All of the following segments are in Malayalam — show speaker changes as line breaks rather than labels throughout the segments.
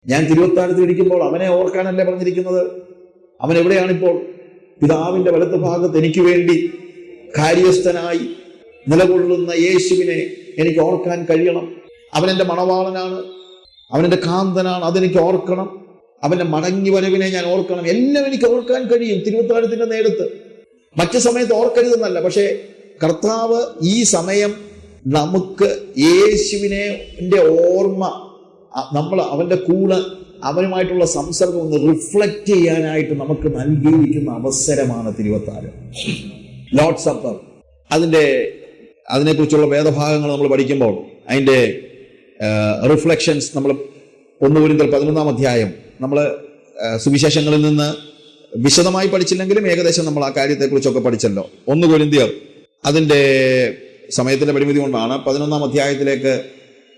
ഞാൻ തിരുവത്താഴത്തിൽ ഇരിക്കുമ്പോൾ അവനെ ഓർക്കാനല്ലേ പറഞ്ഞിരിക്കുന്നത്. അവൻ എവിടെയാണിപ്പോൾ? പിതാവിന്റെ വലത്ത് ഭാഗത്ത് എനിക്ക് വേണ്ടി കാര്യസ്ഥനായി നിലകൊള്ളുന്ന യേശുവിനെ എനിക്ക് ഓർക്കാൻ കഴിയണം. അവൻ എൻ്റെ മണവാളനാണ്, അവനെൻ്റെ കാന്തനാണ്, അതെനിക്ക് ഓർക്കണം. അവന്റെ മടങ്ങി വരവിനെ ഞാൻ ഓർക്കണം. എല്ലാം എനിക്ക് ഓർക്കാൻ കഴിയും തിരുവത്താഴത്തിന്റെ നേരത്ത്. മറ്റു സമയത്ത് ഓർക്കരുതെന്നല്ല, പക്ഷേ കർത്താവ് ഈ സമയം നമുക്ക് യേശുവിനെ ഓർമ്മ, നമ്മൾ അവന്റെ കൂടെ അവനുമായിട്ടുള്ള സംസർഗം ഒന്ന് റിഫ്ലക്റ്റ് ചെയ്യാനായിട്ട് നമുക്ക് നൽകിയിരിക്കുന്ന അവസരമാണ് തിരുവത്താഴം, ലോർഡ്സ് സപ്പർ. അതിനെക്കുറിച്ചുള്ള വേദഭാഗങ്ങൾ നമ്മൾ പഠിക്കുമ്പോൾ അതിൻ്റെ റിഫ്ലക്ഷൻസ് നമ്മൾ 1 കൊരിന്ത്യർ 11-ാം അധ്യായം നമ്മൾ സുവിശേഷങ്ങളിൽ നിന്ന് വിശദമായി പഠിച്ചില്ലെങ്കിലും ഏകദേശം നമ്മൾ ആ കാര്യത്തെക്കുറിച്ചൊക്കെ പഠിച്ചല്ലോ. 1 കൊരിന്ത്യർ അതിൻ്റെ സമയത്തിൻ്റെ പരിമിതി കൊണ്ടാണ് 11-ാം അധ്യായത്തിലേക്ക്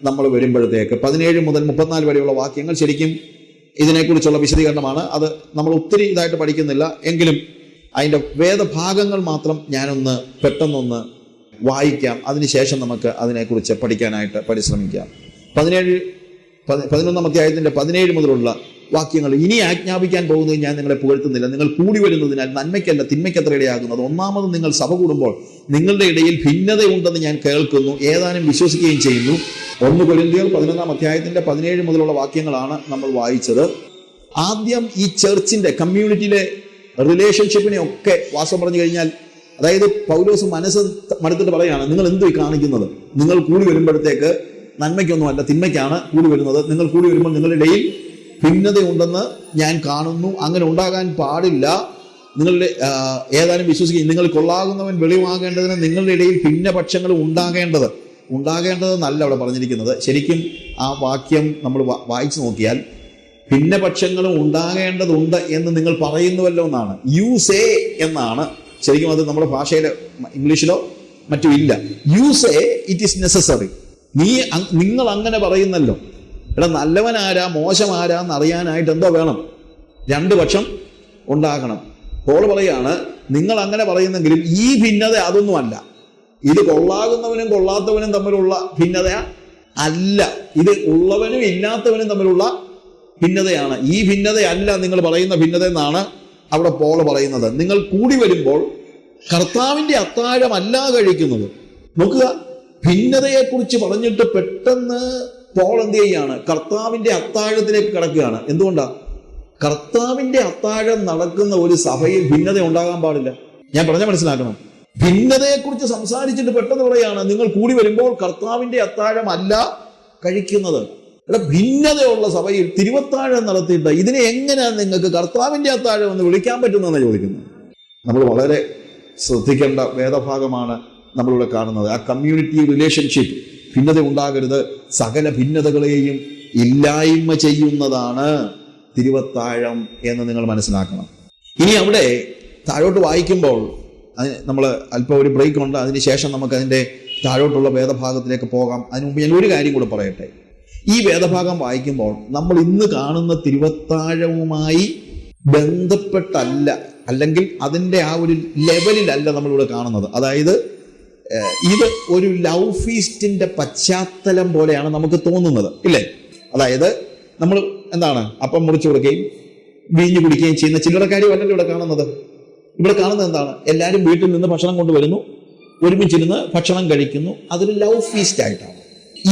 നമ്മൾ വരുമ്പോഴത്തേക്ക് 17 മുതൽ 34 വരെയുള്ള വാക്യങ്ങൾ ശരിക്കും ഇതിനെക്കുറിച്ചുള്ള വിശദീകരണമാണ്. അത് നമ്മൾ ഒത്തിരി ഇതായിട്ട് പഠിക്കുന്നില്ല, എങ്കിലും അതിൻ്റെ വേദഭാഗങ്ങൾ മാത്രം ഞാനൊന്ന് പെട്ടെന്നൊന്ന് വായിക്കാം. അതിനുശേഷം നമുക്ക് അതിനെക്കുറിച്ച് പഠിക്കാനായിട്ട് പരിശ്രമിക്കാം. 11-ാം അധ്യായത്തിൻ്റെ 17 മുതലുള്ള വാക്യങ്ങൾ: ഇനി ആജ്ഞാപിക്കാൻ പോകുന്നത് ഞാൻ നിങ്ങളെ പുകഴ്ത്തുന്നില്ല, നിങ്ങൾ കൂടി വരുന്നതിനാൽ നന്മയ്ക്കല്ല തിന്മയ്ക്കത്ര ഇടയാകുന്നത്. ഒന്നാമത് നിങ്ങൾ സഭ കൂടുമ്പോൾ നിങ്ങളുടെ ഇടയിൽ ഭിന്നതയുണ്ടെന്ന് ഞാൻ കേൾക്കുന്നു, ഏതാനും വിശ്വസിക്കുകയും ചെയ്യുന്നു. 1 കൊരിന്ത്യർ 11-ാം അധ്യായത്തിൻ്റെ 17 മുതലുള്ള വാക്യങ്ങളാണ് നമ്മൾ വായിച്ചത്. ആദ്യം ഈ ചർച്ചിന്റെ കമ്മ്യൂണിറ്റിയിലെ റിലേഷൻഷിപ്പിനെ ഒക്കെ വാസം പറഞ്ഞു കഴിഞ്ഞാൽ, അതായത് പൗലോസ് മനസ്സ് മടുത്തിട്ട് പറയാണ്, നിങ്ങൾ എന്ത് കാണിക്കുന്നത്? നിങ്ങൾ കൂടി വരുമ്പോഴത്തേക്ക് നന്മയ്ക്കൊന്നുമല്ല തിന്മയ്ക്കാണ് കൂടി വരുന്നത്. നിങ്ങൾ കൂടി വരുമ്പോൾ നിങ്ങളുടെ ഇടയിൽ ഭിന്നതയുണ്ടെന്ന് ഞാൻ കാണുന്നു, അങ്ങനെ ഉണ്ടാകാൻ പാടില്ല. നിങ്ങളുടെ ഏതാനും വിശ്വസിക്കുകയും നിങ്ങൾ കൊള്ളാകുന്നവൻ വെളിവാകേണ്ടതിന് നിങ്ങളുടെ ഇടയിൽ ഭിന്നപക്ഷങ്ങൾ ഉണ്ടാകേണ്ടതെന്നല്ല അവിടെ പറഞ്ഞിരിക്കുന്നത്. ശരിക്കും ആ വാക്യം നമ്മൾ വായിച്ചു നോക്കിയാൽ ഭിന്നപക്ഷങ്ങളും ഉണ്ടാകേണ്ടതുണ്ട് എന്ന് നിങ്ങൾ പറയുന്നുവല്ലോ എന്നാണ്. യു സേ എന്നാണ് ശരിക്കും. അത് നമ്മുടെ ഭാഷയിലോ ഇംഗ്ലീഷിലോ മറ്റും ഇല്ല. You say it is necessary. നിങ്ങൾ അങ്ങനെ പറയുന്നല്ലോ. ഇവിടെ നല്ലവനാരാ മോശമാരാന്ന് അറിയാനായിട്ട് എന്തോ വേണം? 2 പക്ഷം ഉണ്ടാകണം. പോൾ പറയാണ്, നിങ്ങൾ അങ്ങനെ പറയുന്നെങ്കിലും ഈ ഭിന്നത അതൊന്നുമല്ല. ഇത് കൊള്ളാകുന്നവനും കൊള്ളാത്തവനും തമ്മിലുള്ള ഭിന്നത അല്ല, ഇത് ഉള്ളവനും ഇല്ലാത്തവനും തമ്മിലുള്ള ഭിന്നതയാണ്. ഈ ഭിന്നതയല്ല നിങ്ങൾ പറയുന്ന ഭിന്നത എന്നാണ് അവിടെ പോൾ പറയുന്നത്. നിങ്ങൾ കൂടി വരുമ്പോൾ കർത്താവിന്റെ അത്താഴമല്ല കഴിക്കുന്നത്. നോക്കുക, ഭിന്നതയെക്കുറിച്ച് പറഞ്ഞിട്ട് പെട്ടെന്ന് പോൾ എന്ത് ചെയ്യാണ്? കർത്താവിന്റെ അത്താഴത്തിലേക്ക് കടക്കുകയാണ്. എന്തുകൊണ്ടാ? കർത്താവിന്റെ അത്താഴം നടക്കുന്ന ഒരു സഭയിൽ ഭിന്നത ഉണ്ടാകാൻ പാടില്ല. ഞാൻ പറഞ്ഞ മനസ്സിലാക്കണം. ഭിന്നതയെക്കുറിച്ച് സംസാരിച്ചിട്ട് പെട്ടെന്ന് പറയാണ്, നിങ്ങൾ കൂടി വരുമ്പോൾ കർത്താവിന്റെ അത്താഴം അല്ല കഴിക്കുന്നത്. ഇവിടെ ഭിന്നതയുള്ള സഭയിൽ തിരുവത്താഴം നടത്തിയിട്ട് ഇതിനെ എങ്ങനെയാണ് നിങ്ങൾക്ക് കർത്താവിന്റെ അത്താഴം എന്ന് വിളിക്കാൻ പറ്റുന്നതെന്ന് ചോദിക്കുന്നത്. നമ്മൾ വളരെ ശ്രദ്ധിക്കേണ്ട വേദഭാഗമാണ് നമ്മളിവിടെ കാണുന്നത്. ആ കമ്മ്യൂണിറ്റി റിലേഷൻഷിപ്പ്, ഭിന്നത ഉണ്ടാകരുത്, സകല ഭിന്നതകളെയും ഇല്ലായ്മ ചെയ്യുന്നതാണ് തിരുവത്താഴം എന്ന് നിങ്ങൾ മനസ്സിലാക്കണം. ഇനി അവിടെ താഴോട്ട് വായിക്കുമ്പോൾ നമ്മൾ അല്പം ഒരു ബ്രേക്ക് ഉണ്ട്, അതിനുശേഷം നമുക്ക് അതിൻ്റെ താഴോട്ടുള്ള വേദഭാഗത്തിലേക്ക് പോകാം. അതിനു മുമ്പ് ഞാൻ ഒരു കാര്യം കൂടെ പറയട്ടെ. ഈ വേദഭാഗം വായിക്കുമ്പോൾ നമ്മൾ ഇന്ന് കാണുന്ന തിരുവത്താഴവുമായി ബന്ധപ്പെട്ടല്ല, അല്ലെങ്കിൽ അതിൻ്റെ ആ ഒരു ലെവലിലല്ല നമ്മളിവിടെ കാണുന്നത്. അതായത് ഇത് ഒരു ലവ് ഫീസ്റ്റിന്റെ പശ്ചാത്തലം പോലെയാണ് നമുക്ക് തോന്നുന്നത്, ഇല്ലേ? അതായത് നമ്മൾ എന്താണ്, അപ്പം മുറിച്ചു കൊടുക്കുകയും വീഞ്ഞു കുടിക്കുകയും ചെയ്യുന്ന ചില്ലറക്കാരിയല്ലല്ലോ ഇവിടെ കാണുന്നത്. ഇവിടെ കാണുന്നത് എന്താണ്? എല്ലാവരും വീട്ടിൽ നിന്ന് ഭക്ഷണം കൊണ്ടുവരുന്നു, ഒരുമിച്ചിരുന്ന് ഭക്ഷണം കഴിക്കുന്നു. അതൊരു ലവ് ഫീസ്റ്റ് ആയിട്ടാണ്.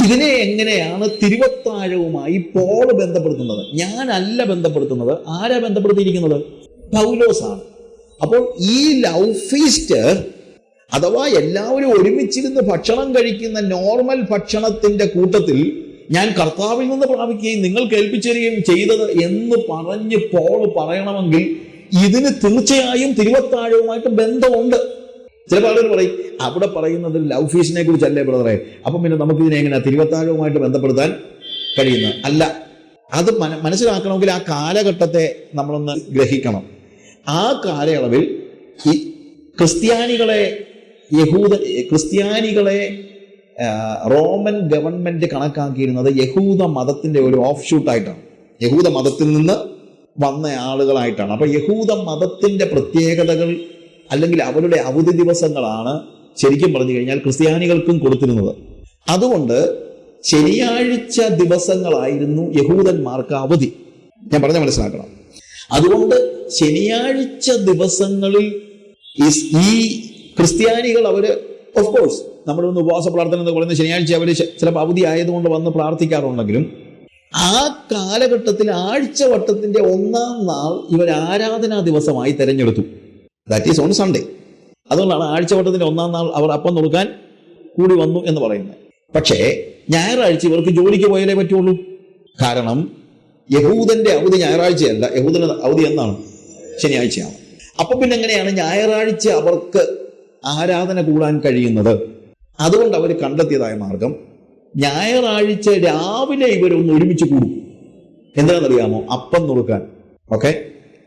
ഇതിനെ എങ്ങനെയാണ് തിരുവത്താഴവുമായി പോൾ ബന്ധപ്പെടുത്തുന്നത്? ഞാനല്ല ബന്ധപ്പെടുത്തുന്നത്. ആരാ ബന്ധപ്പെടുത്തിയിരിക്കുന്നത്? പൗലോസാണ്. അപ്പോൾ ഈ ലവ് ഫീസ്റ്റ് അഥവാ എല്ലാവരും ഒരുമിച്ചിരുന്ന് ഭക്ഷണം കഴിക്കുന്ന നോർമൽ ഭക്ഷണത്തിന്റെ കൂട്ടത്തിൽ ഞാൻ കർത്താവിൽ നിന്ന് പ്രാപിക്കുകയും നിങ്ങൾ കേൾപ്പിച്ചു തരികയും ചെയ്തത് എന്ന് പറഞ്ഞ് പോൾ പറയണമെങ്കിൽ ഇതിന് തീർച്ചയായും തിരുവത്താഴവുമായിട്ട് ബന്ധമുണ്ട്. ചില ആളുകൾ പറയും, അവിടെ പറയുന്നത് ലവ് ഫീസ്റ്റിനെ കുറിച്ചല്ലേ ബ്രദറെ, അപ്പം പിന്നെ നമുക്ക് ഇതിനെ എങ്ങനെയാ തിരുവത്താഴവുമായിട്ട് ബന്ധപ്പെടുത്താൻ കഴിയുന്നത്? അല്ല, അത് മനസ്സിലാക്കണമെങ്കിൽ ആ കാലഘട്ടത്തെ നമ്മളൊന്ന് ഗ്രഹിക്കണം. ആ കാലയളവിൽ ഈ ക്രിസ്ത്യാനികളെ റോമൻ ഗവൺമെന്റ് കണക്കാക്കിയിരുന്നത് യഹൂദ മതത്തിന്റെ ഒരു ഓഫ് ഷൂട്ടായിട്ടാണ്, യഹൂദ മതത്തിൽ നിന്ന് വന്ന ആളുകളായിട്ടാണ്. അപ്പൊ യഹൂദ മതത്തിന്റെ പ്രത്യേകതകൾ അല്ലെങ്കിൽ അവരുടെ അവധി ദിവസങ്ങളാണ് ശരിക്കും പറഞ്ഞു കഴിഞ്ഞാൽ ക്രിസ്ത്യാനികൾക്കും കൊടുത്തിരുന്നത്. അതുകൊണ്ട് ശനിയാഴ്ച ദിവസങ്ങളായിരുന്നു യഹൂദന്മാർക്ക് അവധി. ഞാൻ പറഞ്ഞ മനസ്സിലാക്കണം. അതുകൊണ്ട് ശനിയാഴ്ച ദിവസങ്ങളിൽ ഈ ക്രിസ്ത്യാനികൾ അവര് ഓഫ് കോഴ്സ് നമ്മളൊന്ന് ഉപവാസ പ്രാർത്ഥന എന്ന് പറയുന്നത് ശനിയാഴ്ച അവർ ചിലപ്പോൾ അവധി ആയതുകൊണ്ട് വന്ന് പ്രാർത്ഥിക്കാറുണ്ടെങ്കിലും ആ കാലഘട്ടത്തിൽ ആഴ്ചവട്ടത്തിന്റെ 1-ാം നാൾ ഇവർ ആരാധനാ ദിവസമായി തെരഞ്ഞെടുത്തു. That is on Sunday. അതുകൊണ്ടാണ് ആഴ്ചവട്ടത്തിന്റെ 1-ാം നാൾ അവർ അപ്പം നുറുക്കാൻ കൂടി വന്നു എന്ന് പറയുന്നത്. പക്ഷേ ഞായറാഴ്ച ഇവർക്ക് ജോലിക്ക് പോയാലേ പറ്റുള്ളൂ. കാരണം യഹൂദന്റെ അവധി ഞായറാഴ്ചയല്ല, യഹൂദന്റെ അവധി എന്നാണ്? ശനിയാഴ്ചയാണ്. അപ്പൊ പിന്നെ എങ്ങനെയാണ് ഞായറാഴ്ച അവർക്ക് ആരാധന കൂടാൻ കഴിയുന്നത്? അതുകൊണ്ട് അവർ കണ്ടെത്തിയതായ മാർഗം ഞായറാഴ്ച രാവിലെ ഇവരൊന്ന് ഒരുമിച്ച് കൂടും. എന്താണെന്നറിയാമോ? അപ്പം നുറുക്കാൻ. ഓക്കെ,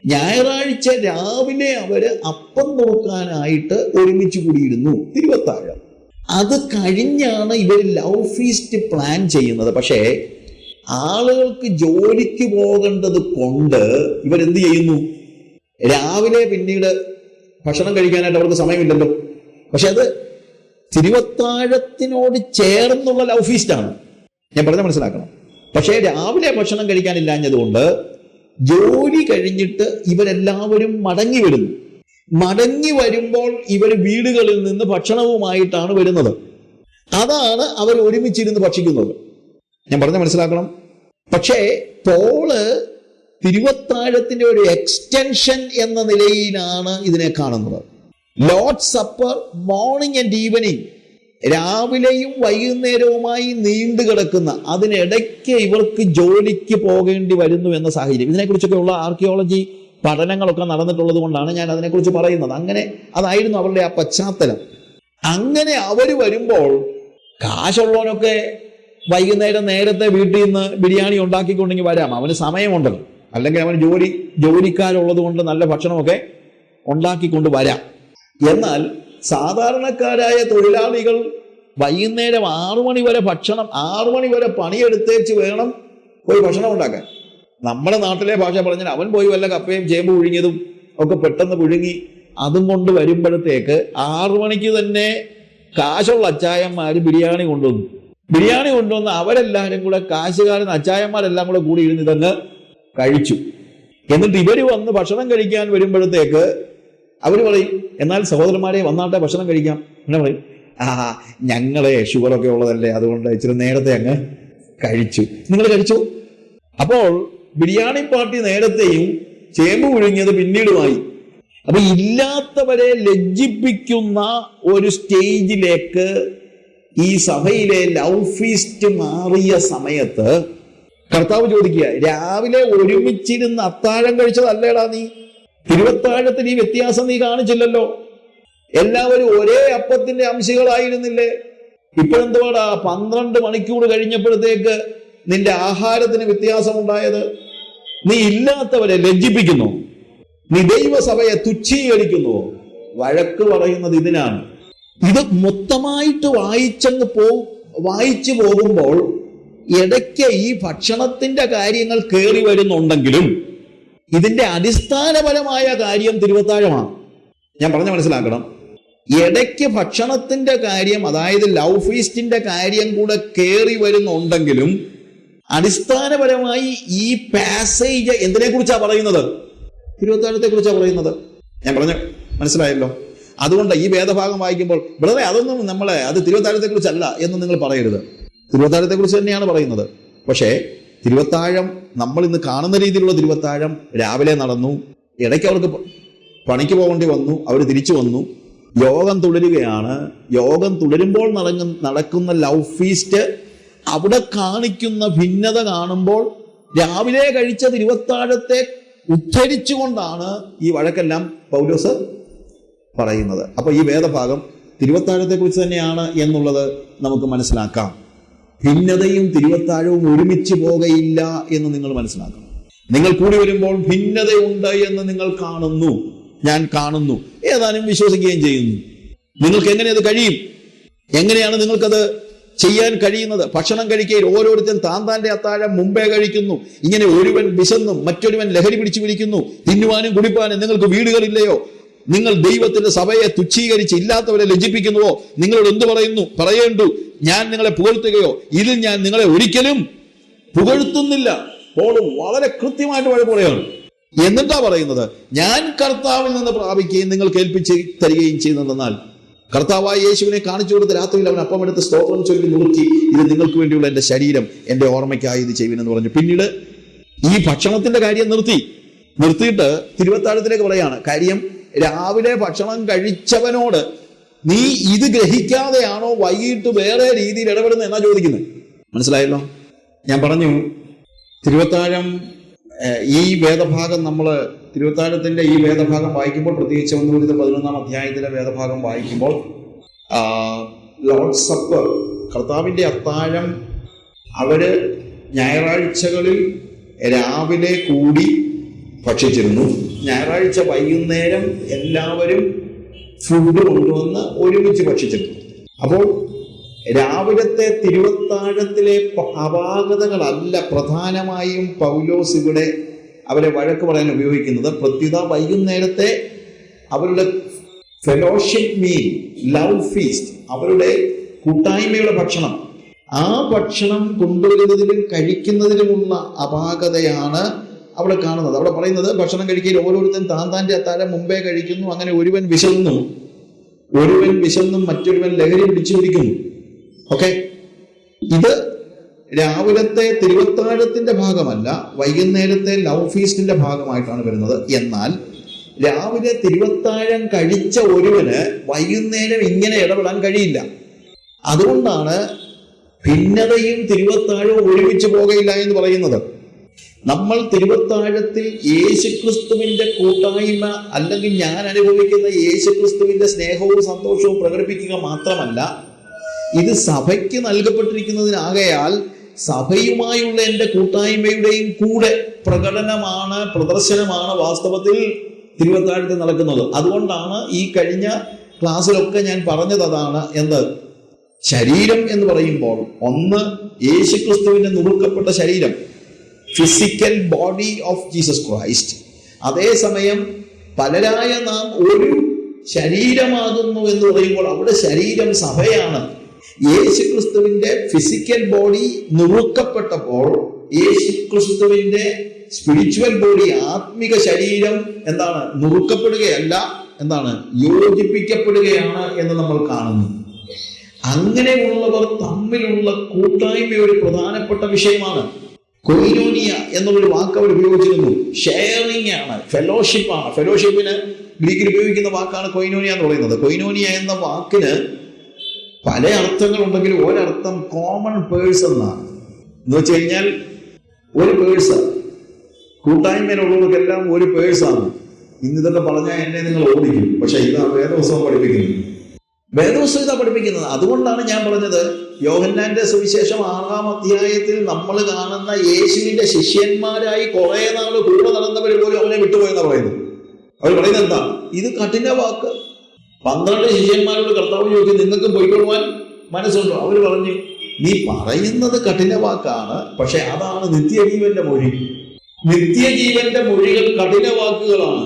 ഞായറാഴ്ച രാവിലെ അവര് അപ്പം നുറുക്കാനായിട്ട് ഒരുമിച്ച് കൂടിയിരുന്നു തിരുവത്താഴം. അത് കഴിഞ്ഞാണ് ഇവർ ലവ് ഫീസ്റ്റ് പ്ലാൻ ചെയ്യുന്നത്. പക്ഷേ ആളുകൾക്ക് ജോലിക്ക് പോകേണ്ടത് കൊണ്ട് ഇവരെന്ത് ചെയ്യുന്നു? രാവിലെ പിന്നീട് ഭക്ഷണം കഴിക്കാനായിട്ട് അവർക്ക് സമയമില്ലല്ലോ. പക്ഷെ അത് തിരുവത്താഴത്തിനോട് ചേർന്നുള്ള ലവ് ഫീസ്റ്റാണ്. ഞാൻ പറഞ്ഞ മനസ്സിലാക്കണം. പക്ഷേ രാവിലെ ഭക്ഷണം കഴിക്കാനില്ലാഞ്ഞതുകൊണ്ട് ജോലി കഴിഞ്ഞിട്ട് ഇവരെല്ലാവരും മടങ്ങി വരുന്നു. മടങ്ങി വരുമ്പോൾ ഇവർ വീടുകളിൽ നിന്ന് ഭക്ഷണവുമായിട്ടാണ് വരുന്നത്. അതാണ് അവർ ഒരുമിച്ചിരുന്ന് ഭക്ഷിക്കുന്നത്. ഞാൻ പറഞ്ഞ മനസ്സിലാക്കണം. പക്ഷേ പോള് തിരുവത്താഴത്തിന്റെ ഒരു എക്സ്റ്റൻഷൻ എന്ന നിലയിലാണ് ഇതിനെ കാണുന്നത്. Lord's supper morning and evening, രാവിലെയും വൈകുന്നേരവുമായി നീണ്ടു കിടക്കുന്ന, അതിനിടയ്ക്ക് ഇവർക്ക് ജോലിക്ക് പോകേണ്ടി വരുന്നു എന്ന സാഹചര്യം. ഇതിനെക്കുറിച്ചൊക്കെ ഉള്ള ആർക്കിയോളജി പഠനങ്ങളൊക്കെ നടന്നിട്ടുള്ളത് കൊണ്ടാണ് ഞാൻ അതിനെക്കുറിച്ച് പറയുന്നത്. അങ്ങനെ അതായിരുന്നു അവരുടെ ആ പശ്ചാത്തലം. അങ്ങനെ അവർ വരുമ്പോൾ കാശുള്ളവനൊക്കെ വൈകുന്നേരം നേരത്തെ വീട്ടിൽ നിന്ന് ബിരിയാണി ഉണ്ടാക്കിക്കൊണ്ടെങ്കിൽ വരാം, അവന് സമയമുണ്ടല്ലോ. അല്ലെങ്കിൽ അവന് ജോലിക്കാരുള്ളത് കൊണ്ട് നല്ല ഭക്ഷണമൊക്കെ ഉണ്ടാക്കിക്കൊണ്ട് വരാം. എന്നാൽ സാധാരണക്കാരായ തൊഴിലാളികൾ വൈകുന്നേരം 6 മണി വരെ 6 മണി വരെ പണിയെടുത്തേച്ച് വേണം പോയി ഭക്ഷണം ഉണ്ടാക്കാൻ. നമ്മുടെ നാട്ടിലെ ഭാഷ പറഞ്ഞാൽ അവൻ പോയി വല്ല കപ്പയും ചേമ്പ് പുഴുങ്ങിയതും ഒക്കെ പെട്ടെന്ന് പുഴുങ്ങി അതും കൊണ്ട് വരുമ്പോഴത്തേക്ക് 6 മണിക്ക് തന്നെ കാശുള്ള അച്ചായന്മാർ ബിരിയാണി കൊണ്ടുവന്ന് അവരെല്ലാവരും കൂടെ, കാശുകാരൻ അച്ചായന്മാരെല്ലാം കൂടി ഇരുന്ന് ഇതങ്ങ് കഴിച്ചു. എന്നിട്ട് ഇവര് വന്ന് ഭക്ഷണം കഴിക്കാൻ വരുമ്പോഴത്തേക്ക് അവർ പറയും, എന്നാൽ സഹോദരന്മാരെ വന്നാട്ടെ ഭക്ഷണം കഴിക്കാം. എന്നാ പറയും, ഞങ്ങളെ ഷുഗറൊക്കെ ഉള്ളതല്ലേ, അതുകൊണ്ട് ഇച്ചിരി നേരത്തെ അങ്ങ് കഴിച്ചു. നിങ്ങൾ കഴിച്ചു. അപ്പോൾ ബിരിയാണി പാർട്ടി നേരത്തെയും ചേമ്പ് പുഴുങ്ങിയത് പിന്നീടുമായി. അപ്പൊ ഇല്ലാത്തവരെ ലജ്ജിപ്പിക്കുന്ന ഒരു സ്റ്റേജിലേക്ക് ഈ സഭയിലെ ലവ് ഫീസ്റ്റ് മാറിയ സമയത്ത് കർത്താവ് ചോദിക്കുക, രാവിലെ ഒരുമിച്ചിരുന്ന് അത്താഴം കഴിച്ചതല്ലേടാ നീ? തിരുവത്താഴത്തിന് ഈ വ്യത്യാസം നീ കാണിച്ചില്ലല്ലോ. എല്ലാവരും ഒരേ അപ്പത്തിന്റെ അംശികളായിരുന്നില്ലേ? ഇപ്പോഴെന്തുവാടാ 12 മണിക്കൂർ കഴിഞ്ഞപ്പോഴത്തേക്ക് നിന്റെ ആഹാരത്തിന് വ്യത്യാസമുണ്ടായത്? നീ ഇല്ലാത്തവരെ ലജ്ജിപ്പിക്കുന്നു, നീ ദൈവസഭയെ തുച്ഛീകരിക്കുന്നു. വഴക്ക് പറയുന്നത് ഇതിനാണ്. ഇത് മൊത്തമായിട്ട് വായിച്ചു പോകുമ്പോൾ ഇടയ്ക്ക് ഈ ഭക്ഷണത്തിന്റെ കാര്യങ്ങൾ കയറി വരുന്നുണ്ടെങ്കിലും ഇതിന്റെ അടിസ്ഥാനപരമായ കാര്യം തിരുവത്താഴമാണ്. ഞാൻ പറഞ്ഞ മനസ്സിലാക്കണം. ഇടയ്ക്ക് ഭക്ഷണത്തിന്റെ കാര്യം, അതായത് ലവ് ഫീസ്റ്റിന്റെ കാര്യം കൂടെ കയറി വരുന്നുണ്ടെങ്കിലും അടിസ്ഥാനപരമായി ഈ പാസേജ് എന്തിനെ കുറിച്ചാണ് പറയുന്നത്? തിരുവത്താഴത്തെ കുറിച്ചാണ് പറയുന്നത്. ഞാൻ പറഞ്ഞ മനസ്സിലായല്ലോ. അതുകൊണ്ട് ഈ വേദഭാഗം വായിക്കുമ്പോൾ ബ്രദറെ അതൊന്നും അത് തിരുവത്താഴത്തെ കുറിച്ചല്ല എന്ന് നിങ്ങൾ പറയരുത്. തിരുവത്താഴത്തെ കുറിച്ച് തന്നെയാണ് പറയുന്നത്. പക്ഷേ തിരുവത്താഴം നമ്മൾ ഇന്ന് കാണുന്ന രീതിയിലുള്ള തിരുവത്താഴം രാവിലെ നടന്നു, ഇടയ്ക്ക് അവർക്ക് പണിക്ക് പോകേണ്ടി വന്നു, അവർ തിരിച്ചു വന്നു, യോഗം തുടരുകയാണ്. യോഗം തുടരുമ്പോൾ നടക്കുന്ന ലവ് ഫീസ്റ്റ്, അവിടെ കാണിക്കുന്ന ഭിന്നത കാണുമ്പോൾ രാവിലെ കഴിച്ച തിരുവത്താഴത്തെ ഉദ്ധരിച്ചുകൊണ്ടാണ് ഈ വഴക്കെല്ലാം പൗലോസ് പറയുന്നത്. അപ്പൊ ഈ വേദഭാഗം തിരുവത്താഴത്തെ കുറിച്ച് തന്നെയാണ് എന്നുള്ളത് നമുക്ക് മനസ്സിലാക്കാം. ഭിന്നതയും തിരുവത്താഴവും ഒരുമിച്ച് പോകയില്ല എന്ന് നിങ്ങൾ മനസ്സിലാക്കണം. നിങ്ങൾ കൂടി വരുമ്പോൾ ഭിന്നതയുണ്ട് എന്ന് നിങ്ങൾ കാണുന്നു, ഞാൻ കാണുന്നു, ഏതാനും വിശ്വസിക്കുകയും ചെയ്യുന്നു. നിങ്ങൾക്ക് എങ്ങനെ അത് കഴിയും? എങ്ങനെയാണ് നിങ്ങൾക്കത് ചെയ്യാൻ കഴിയുന്നത്? ഭക്ഷണം കഴിക്കയിൽ ഓരോരുത്തരും താന്താന്റെ അത്താഴം മുമ്പേ കഴിക്കുന്നു. ഇങ്ങനെ ഒരുവൻ വിശന്നും മറ്റൊരുവൻ ലഹരി പിടിച്ചു വിളിക്കുന്നു. തിന്നുവാനും കുടിപ്പാനും നിങ്ങൾക്ക് വീടുകളില്ലയോ? നിങ്ങൾ ദൈവത്തിന്റെ സഭയെ തുച്ഛീകരിച്ച് ഇല്ലാത്തവരെ ലജ്ജിപ്പിക്കുന്നുവോ? നിങ്ങളോട് എന്ത് പറയേണ്ടു? ഞാൻ നിങ്ങളെ പുകഴ്ത്തുകയോ ഇതിൽ ഞാൻ നിങ്ങളെ ഒരിക്കലും പുകഴ്ത്തുന്നില്ല. പോൾ വളരെ കൃത്യമായിട്ട് വഴക്ക് പറയുകയാണ്. എന്നിട്ടാ പറയുന്നത്, ഞാൻ കർത്താവിൽ നിന്ന് പ്രാപിക്കുകയും നിങ്ങൾ കേൾപ്പിച്ച് തരികയും ചെയ്യുന്നതെന്നാൽ, കർത്താവായ യേശുവിനെ കാണിച്ചു കൊടുത്ത് രാത്രിയിൽ അവൻ അപ്പമെടുത്ത് സ്തോത്രം ചൊല്ലി നുറുക്കി, ഇത് നിങ്ങൾക്ക് വേണ്ടിയുള്ള എൻ്റെ ശരീരം, എൻ്റെ ഓർമ്മയ്ക്കായി ഇത് ചെയ്യുമെന്ന് പറഞ്ഞു. പിന്നീട് ഈ ഭക്ഷണത്തിന്റെ കാര്യം നിർത്തിയിട്ട് തിരുവത്താഴത്തിലേക്ക് പറയാണ്. കാര്യം രാവിലെ ഭക്ഷണം കഴിച്ചവനോട് നീ ഇത് ഗ്രഹിക്കാതെയാണോ വൈകിട്ട് വേറെ രീതിയിൽ ഇടപെടുന്നത് എന്നാ ചോദിക്കുന്നത്. മനസ്സിലായല്ലോ? ഞാൻ പറഞ്ഞു, തിരുവത്താഴം ഈ വേദഭാഗം തിരുവത്താഴത്തിന്റെ ഈ വേദഭാഗം വായിക്കുമ്പോൾ, പ്രത്യേകിച്ച് 11-ാം അധ്യായത്തിലെ വേദഭാഗം വായിക്കുമ്പോൾ, ലോർഡ്സ് സപ്പർ, കർത്താവിന്റെ അത്താഴം, അവര് ഞായറാഴ്ചകളിൽ രാവിലെ കൂടി ഭക്ഷിച്ചിരുന്നു. ഞായറാഴ്ച വൈകുന്നേരം എല്ലാവരും ഫുഡ് കൊണ്ടുവന്ന് ഒരുമിച്ച് ഭക്ഷിച്ചിരുന്നു. അപ്പോൾ രാവിലത്തെ തിരുവത്താഴത്തിലെ അപാകതകളല്ല പ്രധാനമായും പൗലോസ് ഇവിടെ അവരെ വഴക്ക് പറയാൻ ഉപയോഗിക്കുന്നത്. പ്രത്യുത വൈകുന്നേരത്തെ അവരുടെ ഫെലോഷിപ്പ് മീൽ, ലവ് ഫീസ്റ്റ്, അവരുടെ കൂട്ടായ്മയുടെ ഭക്ഷണം, ആ ഭക്ഷണം കൊണ്ടുവരുന്നതിലും കഴിക്കുന്നതിലുമുള്ള അപാകതയാണ് അവിടെ കാണുന്നത്. അവിടെ പറയുന്നത്, ഭക്ഷണം കഴിക്കുകയിൽ ഓരോരുത്തരും താൻ്റെ അത്താഴം മുമ്പേ കഴിക്കുന്നു. അങ്ങനെ ഒരുവൻ വിശന്നും മറ്റൊരുവൻ ലഹരി പിടിച്ചു കുടിക്കുന്നു. ഓക്കെ, ഇത് രാവിലത്തെ തിരുവത്താഴത്തിന്റെ ഭാഗമല്ല, വൈകുന്നേരത്തെ ലവ് ഫീസ്റ്റിന്റെ ഭാഗമായിട്ടാണ് വരുന്നത്. എന്നാൽ രാവിലെ തിരുവത്താഴം കഴിച്ച ഒരുവന് വൈകുന്നേരം ഇങ്ങനെ ഇടപെടാൻ കഴിയില്ല. അതുകൊണ്ടാണ് ഭിന്നതയും തിരുവത്താഴവും ഒരുമിച്ച് പോകയില്ല എന്ന് പറയുന്നത്. നമ്മൾ തിരുവത്താഴത്തിൽ യേശുക്രിസ്തുവിന്റെ കൂട്ടായ്മ, അല്ലെങ്കിൽ ഞാൻ അനുഭവിക്കുന്ന യേശുക്രിസ്തുവിന്റെ സ്നേഹവും സന്തോഷവും പ്രകടിപ്പിക്കുക മാത്രമല്ല, ഇത് സഭയ്ക്ക് നൽകപ്പെട്ടിരിക്കുന്നതിനാകയാൽ സഭയുമായുള്ള എൻ്റെ കൂട്ടായ്മയുടെയും കൂടെ പ്രദർശനമാണ് വാസ്തവത്തിൽ തിരുവത്താഴത്തിൽ നടക്കുന്നത്. അതുകൊണ്ടാണ് ഈ കഴിഞ്ഞ ക്ലാസ്സിലൊക്കെ ഞാൻ പറഞ്ഞത് അതാണ്. ശരീരം എന്ന് പറയുമ്പോൾ, ഒന്ന് യേശുക്രിസ്തുവിന്റെ നുറുക്കപ്പെട്ട ശരീരം, physical body of Jesus Christ. അതേസമയം പലരായ നാം ഒരു ശരീരമാകുന്നു എന്ന് പറയുമ്പോൾ അവിടെ ശരീരം സഭയാണ്. യേശുക്രിസ്തുവിന്റെ ഫിസിക്കൽ ബോഡി നുറുക്കപ്പെട്ടപ്പോൾ യേശുക്രിസ്തുവിന്റെ സ്പിരിച്വൽ ബോഡി, ആത്മിക ശരീരം നുറുക്കപ്പെടുകയല്ല, യോജിപ്പിക്കപ്പെടുകയാണ് എന്ന് നമ്മൾ കാണുന്നു. അങ്ങനെയുള്ളവർ തമ്മിലുള്ള കൂട്ടായ്മ ഒരു പ്രധാനപ്പെട്ട വിഷയമാണ്. കൊയിനോനിയ എന്നുള്ളൊരു വാക്ക് അവർ ഉപയോഗിച്ചിരുന്നു. ഷെയറിംഗ് ആണ്, ഫെലോഷിപ്പ് ആണ്. ഫെലോഷിപ്പിന് ഗ്രീക്കിൽ ഉപയോഗിക്കുന്ന വാക്കാണ് കൊയിനോനിയ എന്ന് പറയുന്നത്. കൊയിനോനിയ എന്ന വാക്കിന് പല അർത്ഥങ്ങളുണ്ടെങ്കിലും ഒരർത്ഥം കോമൺ പേഴ്സൺ എന്നാണ്. എന്ന് വെച്ച് കഴിഞ്ഞാൽ ഒരു പേഴ്സൺ, കൂട്ടായ്മയിലുള്ളവർക്കെല്ലാം ഒരു പേഴ്സാണ്. ഇന്നിതൊക്കെ പറഞ്ഞാൽ എന്നെ നിങ്ങൾ ഓടിക്കും. പക്ഷെ ഇതാണ് വേദപുസ്തകം പഠിപ്പിക്കുന്നത്. അതുകൊണ്ടാണ് ഞാൻ പറഞ്ഞത്, യോഹന്നാന്റെ സുവിശേഷം 6-ാം അധ്യായത്തിൽ നമ്മൾ കാണുന്ന യേശുവിന്റെ ശിഷ്യന്മാരായി കുറെ നാള് കൂടെ നടന്നവർ പോലും അവനെ വിട്ടുപോയെന്നാ പറയുന്നത്. അവർ പറയുന്നത് എന്താ? ഇത് കഠിന വാക്ക്. 12 ശിഷ്യന്മാരോട് കർത്താവ് ചോദിച്ചു, നിങ്ങൾക്ക് പോയിക്കൊള്ളുവാൻ മനസ്സുണ്ടോ? അവർ പറഞ്ഞു, നീ പറയുന്നത് കഠിന വാക്കാണ്, പക്ഷെ അതാണ് നിത്യജീവന്റെ മൊഴി. നിത്യജീവന്റെ മൊഴികൾ കഠിന വാക്കുകളാണ്.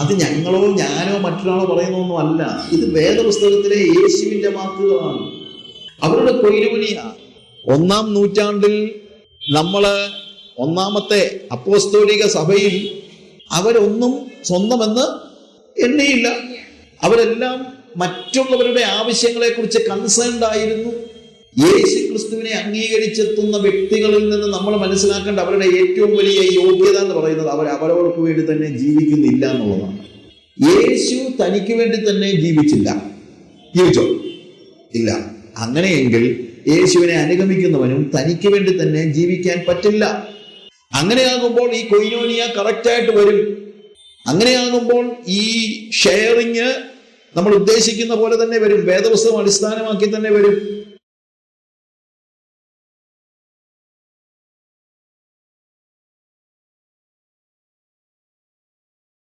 അത് ഞാനോ മറ്റൊരാളോ പറയുന്നൊന്നും അല്ല. ഇത് വേദപുസ്തകത്തിലെ യേശുവിന്റെ വാക്കുകളാണ്. അവരുടെ കൊയിനോനിയ 1-ാം നൂറ്റാണ്ടിൽ ഒന്നാമത്തെ അപ്പോസ്തോലിക സഭയിൽ അവരൊന്നും സ്വന്തമെന്ന് എണ്ണിയില്ല. അവരെല്ലാം മറ്റുള്ളവരുടെ ആവശ്യങ്ങളെ കുറിച്ച് കൺസേൺഡ് ആയിരുന്നു. യേശു ക്രിസ്തുവിനെ അംഗീകരിച്ചെത്തുന്ന വ്യക്തികളിൽ നിന്ന് നമ്മൾ മനസ്സിലാക്കേണ്ട അവരുടെ ഏറ്റവും വലിയ യോഗ്യത എന്ന് പറയുന്നത് അവരവർക്ക് വേണ്ടി തന്നെ ജീവിക്കുന്നില്ല എന്നുള്ളതാണ്. യേശു തനിക്ക് വേണ്ടി തന്നെ ജീവിച്ചോ? ഇല്ല. അങ്ങനെയെങ്കിൽ യേശുവിനെ അനുഗമിക്കുന്നവനും തനിക്ക് വേണ്ടി തന്നെ ജീവിക്കാൻ പറ്റില്ല. അങ്ങനെയാകുമ്പോൾ ഈ കൊയിനോനിയ കറക്റ്റായിട്ട് വരും. അങ്ങനെയാകുമ്പോൾ ഈ ഷെയറിങ് നമ്മൾ ഉദ്ദേശിക്കുന്ന പോലെ തന്നെ വരും. വേദപുസ്തകം അടിസ്ഥാനമാക്കി തന്നെ വരും.